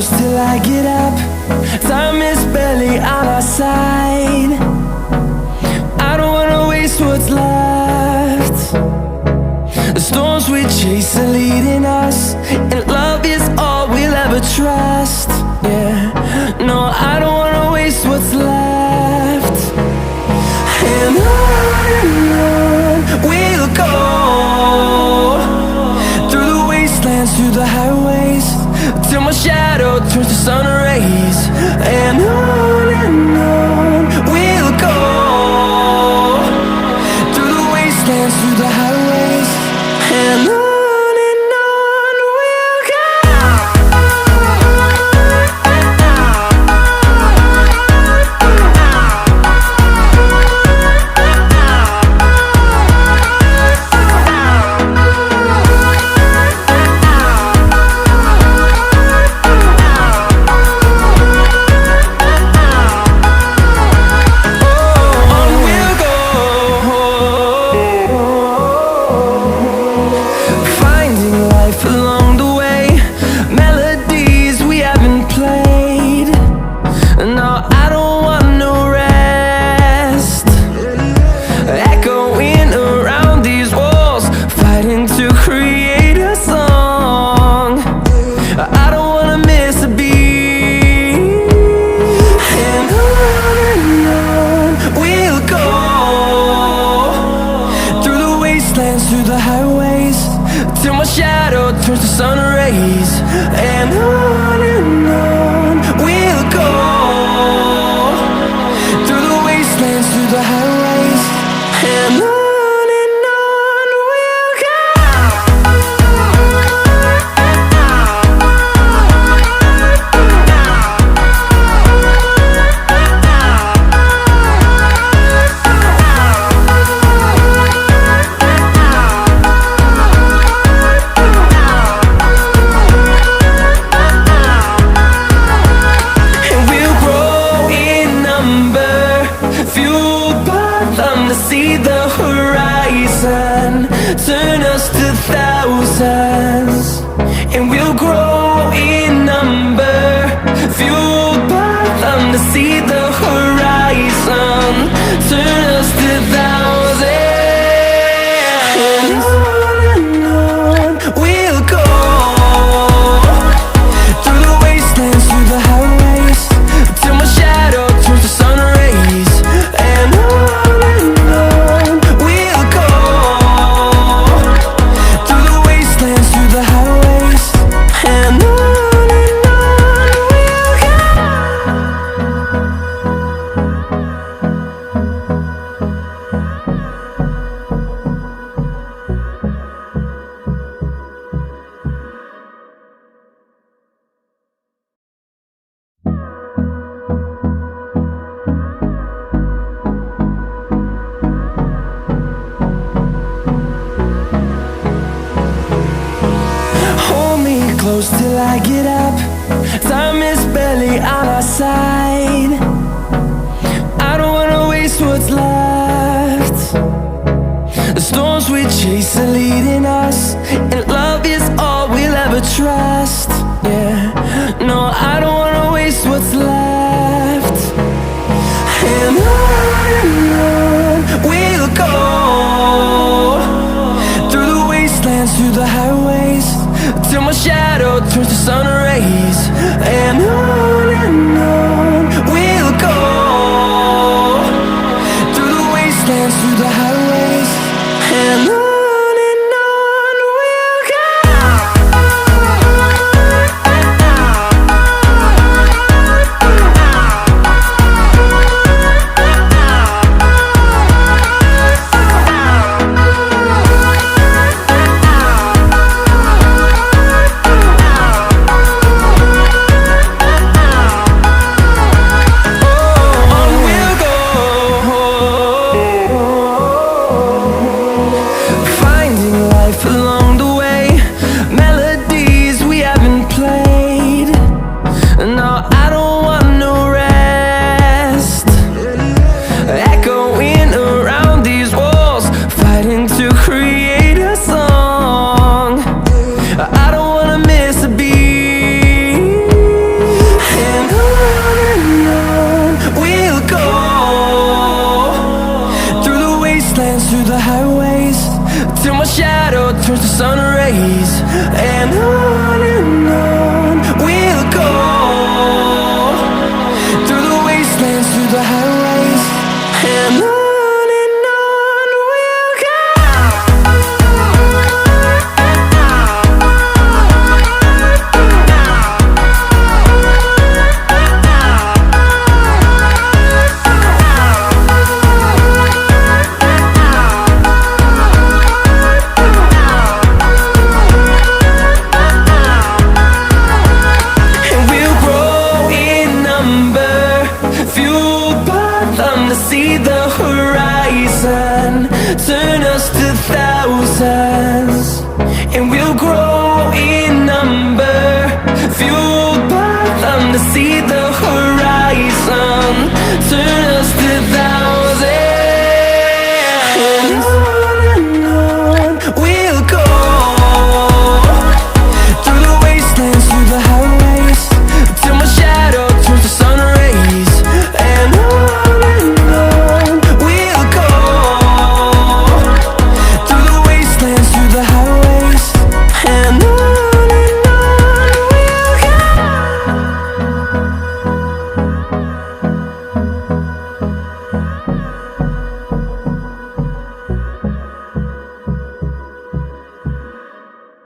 close till I get up. Time is barely on our side. I don't wanna waste what's left. The storms we chase are leading us, and love is all we'll ever trust. Yeah, no, I don't wanna waste what's left. And on we'll go, through the wastelands, through the highways, till my shadow turns to sun rays. And on we'll go, through the wastelands, through the highways, and on we'll go. Through the highways, till my shadow turns to sun rays. And on we'll go, through the wastelands, through the highways, and on we'll go. See the horizon, turn us to thousands, and we'll grow in number, fueled by them. To see the horizon, turn us to thousands, and on we'll go, through the wastelands, through the highways, till my shadow turns to sun rays. And close till I get up. Time is barely on our side. I don't wanna waste what's left. The storms we chase are leading us, and love is all we'll ever trust. Yeah, no, I don't wanna waste what's left. And on we'll go, through the wastelands, through the highways, till my shadow turns to sun rays. And on we'll go, through the wastelands, through the highways, and on we'll go. and on we'll go, through the wastelands, through the highways, and on we'll go. See the horizon, turn us to thousands, and we'll grow in number, fueled by them to see the